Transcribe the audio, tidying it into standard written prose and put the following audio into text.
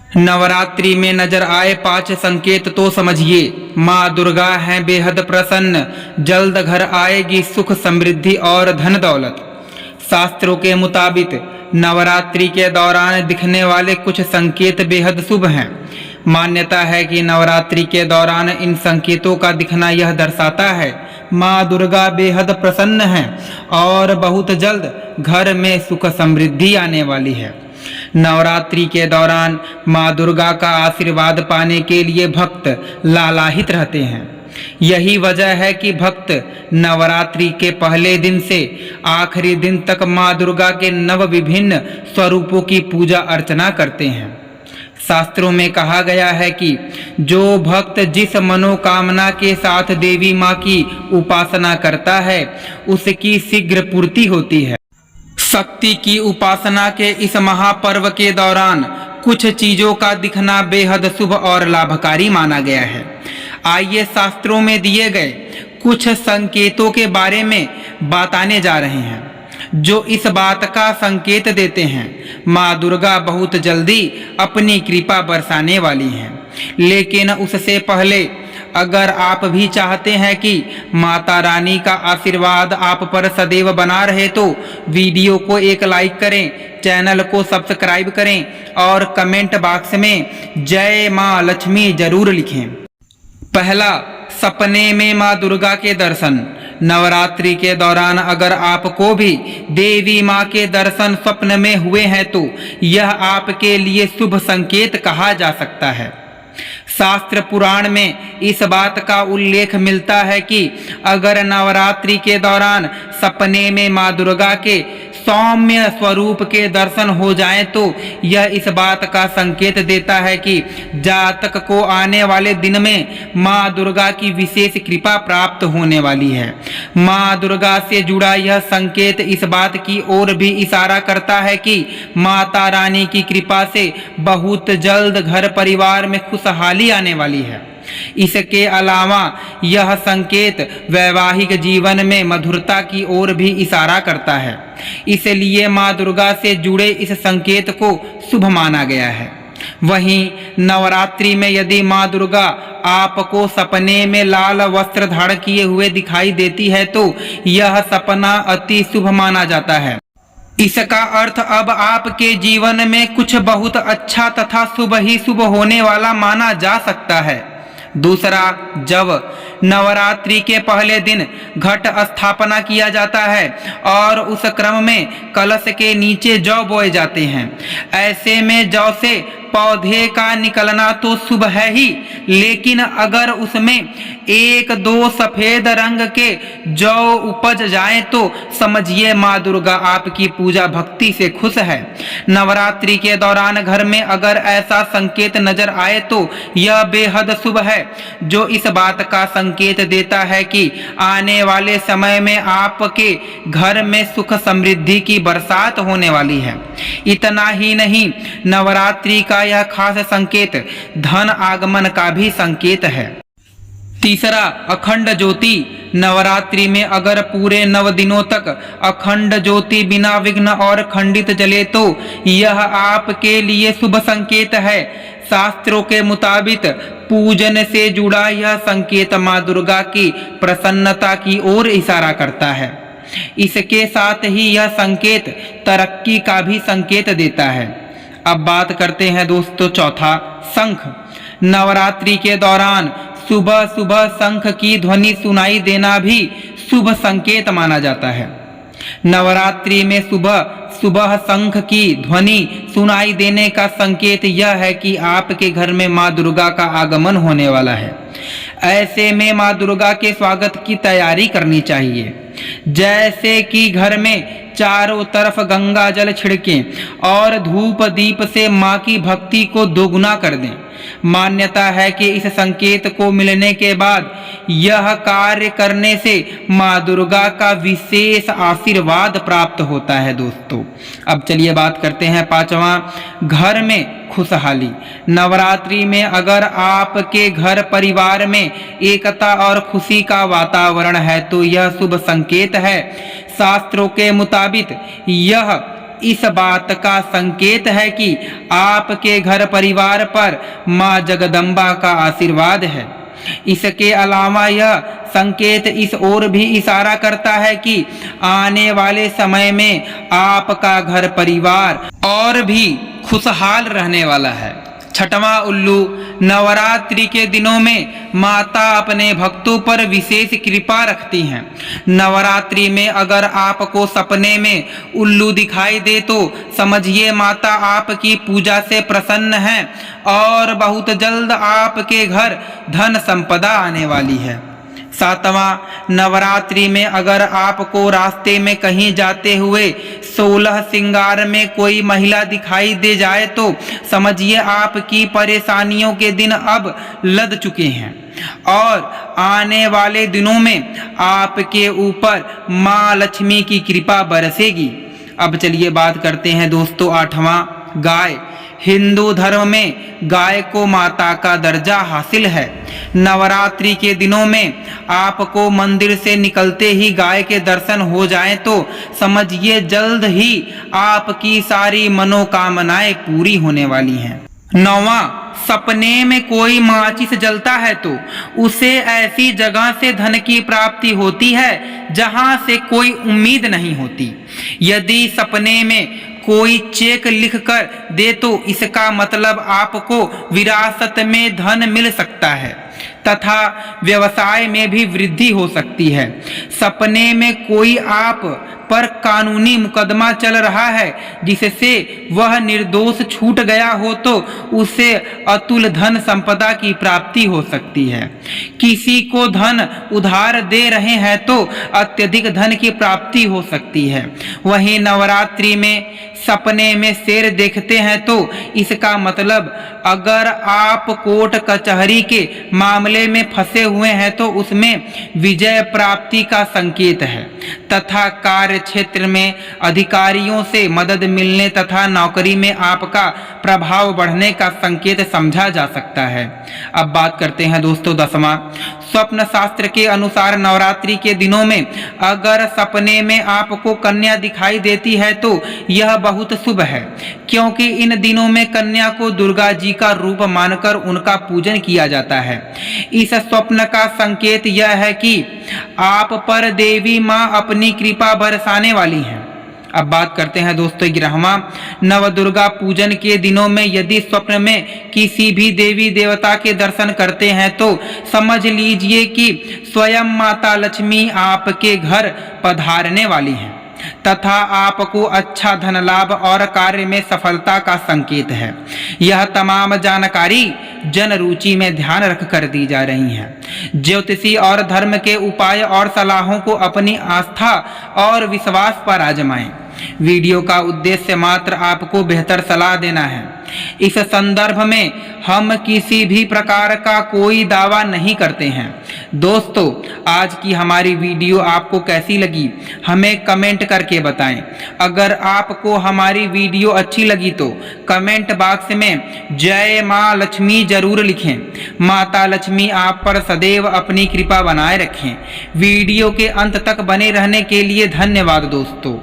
नवरात्रि में नजर आए 5 संकेत तो समझिए। माँ दुर्गा हैं बेहद प्रसन्न, जल्द घर आएगी सुख समृद्धि और धन दौलत। शास्त्रों के मुताबिक नवरात्रि के दौरान दिखने वाले कुछ संकेत बेहद शुभ हैं। मान्यता है कि नवरात्रि के दौरान इन संकेतों का दिखना यह दर्शाता है माँ दुर्गा बेहद प्रसन्न हैं और बहुत जल्द घर में सुख समृद्धि आने वाली है। नवरात्रि के दौरान माँ दुर्गा का आशीर्वाद पाने के लिए भक्त लालायित रहते हैं। यही वजह है कि भक्त नवरात्रि के पहले दिन से आखिरी दिन तक माँ दुर्गा के नव विभिन्न स्वरूपों की पूजा अर्चना करते हैं। शास्त्रों में कहा गया है कि जो भक्त जिस मनोकामना के साथ देवी माँ की उपासना करता है उसकी शीघ्र पूर्ति होती है। शक्ति की उपासना के इस महापर्व के दौरान कुछ चीजों का दिखना बेहद शुभ और लाभकारी माना गया है। आइए शास्त्रों में दिए गए कुछ संकेतों के बारे में बताने जा रहे हैं जो इस बात का संकेत देते हैं माँ दुर्गा बहुत जल्दी अपनी कृपा बरसाने वाली हैं। लेकिन उससे पहले अगर आप भी चाहते हैं कि माता रानी का आशीर्वाद आप पर सदैव बना रहे तो वीडियो को एक लाइक करें, चैनल को सब्सक्राइब करें और कमेंट बॉक्स में जय माँ लक्ष्मी जरूर लिखें। पहला, सपने में माँ दुर्गा के दर्शन। नवरात्रि के दौरान अगर आपको भी देवी माँ के दर्शन स्वप्न में हुए हैं तो यह आपके लिए शुभ संकेत कहा जा सकता है। शास्त्र पुराण में इस बात का उल्लेख मिलता है कि अगर नवरात्रि के दौरान सपने में माँ दुर्गा के सौम्य स्वरूप के दर्शन हो जाएं तो यह इस बात का संकेत देता है कि जातक को आने वाले दिन में माँ दुर्गा की विशेष कृपा प्राप्त होने वाली है। माँ दुर्गा से जुड़ा यह संकेत इस बात की ओर भी इशारा करता है कि माता रानी की कृपा से बहुत जल्द घर परिवार में खुशहाली आने वाली है। इसके अलावा यह संकेत वैवाहिक जीवन में मधुरता की ओर भी इशारा करता है, इसलिए माँ दुर्गा से जुड़े इस संकेत को शुभ माना गया है। वहीं नवरात्रि में यदि माँ दुर्गा आपको सपने में लाल वस्त्र धारण किए हुए दिखाई देती है तो यह सपना अति शुभ माना जाता है। इसका अर्थ अब आपके जीवन में कुछ बहुत अच्छा तथा शुभ ही शुभ होने वाला माना जा सकता है। दूसरा, जब नवरात्रि के पहले दिन घट स्थापना किया जाता है और उस क्रम में कलश के नीचे जौ बोए जाते हैं। ऐसे में जौ से पौधे का निकलना तो शुभ है ही, लेकिन अगर उसमें 1-2 सफेद रंग के जौ उपज जाए तो समझिए माँ दुर्गा आपकी पूजा भक्ति से खुश है। नवरात्रि के दौरान घर में अगर ऐसा संकेत नजर आए तो यह बेहद शुभ है, जो इस बात का संकेत देता है कि आने वाले समय में आपके घर में सुख समृद्धि की बरसात होने वाली है। इतना ही नहीं, नवरात्रि का यह खास संकेत धन आगमन का भी संकेत है। तीसरा, अखंड ज्योति। नवरात्रि में अगर पूरे 9 दिनों तक अखंड ज्योति बिना विघ्न और खंडित जले तो यह आपके लिए शुभ संकेत है। शास्त्रों के मुताबिक पूजन से जुड़ा यह संकेत माँ दुर्गा की प्रसन्नता की ओर इशारा करता है। इसके साथ ही यह संकेत तरक्की का भी संकेत देता है। अब बात करते हैं दोस्तों चौथा, शंख। नवरात्रि के दौरान सुबह सुबह शंख की ध्वनि सुनाई देना भी शुभ संकेत माना जाता है। नवरात्रि में सुबह सुबह शंख की ध्वनि सुनाई देने का संकेत यह है कि आपके घर में माँ दुर्गा का आगमन होने वाला है। ऐसे में माँ दुर्गा के स्वागत की तैयारी करनी चाहिए, जैसे कि घर में चारों तरफ गंगा जल छिड़कें और धूप दीप से माँ की भक्ति को दोगुना कर दें। मान्यता है कि इस संकेत को मिलने के बाद यह कार्य करने से माँ दुर्गा का विशेष आशीर्वाद प्राप्त होता है। दोस्तों अब चलिए बात करते हैं पांचवा, घर में खुशहाली। नवरात्रि में अगर आपके घर परिवार में एकता और खुशी का वातावरण है तो यह शुभ संकेत है। शास्त्रों के मुताबिक यह इस बात का संकेत है कि आपके घर परिवार पर माँ जगदम्बा का आशीर्वाद है। इसके अलावा यह संकेत इस ओर भी इशारा करता है कि आने वाले समय में आपका घर परिवार और भी खुशहाल रहने वाला है। छठवां उल्लू, नवरात्रि के दिनों में माता अपने भक्तों पर विशेष कृपा रखती हैं। नवरात्रि में अगर आपको सपने में उल्लू दिखाई दे तो समझिए माता आपकी पूजा से प्रसन्न हैं और बहुत जल्द आपके घर धन संपदा आने वाली है। सातवां, नवरात्रि में अगर आपको रास्ते में कहीं जाते हुए 16 श्रृंगार में कोई महिला दिखाई दे जाए तो समझिए आपकी परेशानियों के दिन अब लद चुके हैं और आने वाले दिनों में आपके ऊपर माँ लक्ष्मी की कृपा बरसेगी। अब चलिए बात करते हैं दोस्तों आठवां, गाय। हिंदू धर्म में गाय को माता का दर्जा हासिल है। नवरात्रि के दिनों में आपको मंदिर से निकलते ही गाय के दर्शन हो जाएं तो समझिए जल्द ही आपकी सारी मनोकामनाएं पूरी होने वाली हैं। नौवां, सपने में कोई माचिस जलता है तो उसे ऐसी जगह से धन की प्राप्ति होती है जहां से कोई उम्मीद नहीं होती। यदि सपने में कोई चेक लिख कर दे तो इसका मतलब आपको विरासत में धन मिल सकता है तथा व्यवसाय में भी वृद्धि हो सकती है। सपने में कोई आप पर कानूनी मुकदमा चल रहा है जिससे वह निर्दोष छूट गया हो तो उसे अतुल धन संपदा की प्राप्ति हो सकती है। किसी को धन उधार दे रहे हैं तो अत्यधिक धन की प्राप्ति हो सकती है। वहीं नवरात्रि में सपने में शेर देखते हैं तो इसका मतलब अगर आप कोर्ट कचहरी के मामले में फंसे हुए हैं तो उसमें विजय प्राप्ति का संकेत है तथा कार्य क्षेत्र में अधिकारियों से मदद मिलने तथा नौकरी में आपका प्रभाव बढ़ने का संकेत समझा जा सकता है। अब बात करते हैं दोस्तों दसवां, स्वप्न शास्त्र के अनुसार नवरात्रि के दिनों में अगर सपने में आपको कन्या दिखाई देती है तो यह बहुत शुभ है क्योंकि इन दिनों में कन्या को दुर्गा जी का रूप मानकर उनका पूजन किया जाता है। इस स्वप्न का संकेत यह है कि आप पर देवी माँ अपनी कृपा बरसाने वाली हैं। अब बात करते हैं दोस्तों 11वां, नवदुर्गा पूजन के दिनों में यदि स्वप्न में किसी भी देवी देवता के दर्शन करते हैं तो समझ लीजिए कि स्वयं माता लक्ष्मी आपके घर पधारने वाली हैं तथा आपको अच्छा धन लाभ और कार्य में सफलता का संकेत है। यह तमाम जानकारी जन रुचि में ध्यान रख कर दी जा रही है। ज्योतिषी और धर्म के उपाय और सलाहों को अपनी आस्था और विश्वास पर आजमाएं। वीडियो का उद्देश्य मात्र आपको बेहतर सलाह देना है। इस संदर्भ में हम किसी भी प्रकार का कोई दावा नहीं करते हैं। दोस्तों, आज की हमारी वीडियो आपको कैसी लगी हमें कमेंट करके बताएं। अगर आपको हमारी वीडियो अच्छी लगी तो कमेंट बॉक्स में जय माँ लक्ष्मी जरूर लिखें। माता लक्ष्मी आप पर सदैव अपनी कृपा बनाए रखें। वीडियो के अंत तक बने रहने के लिए धन्यवाद दोस्तों।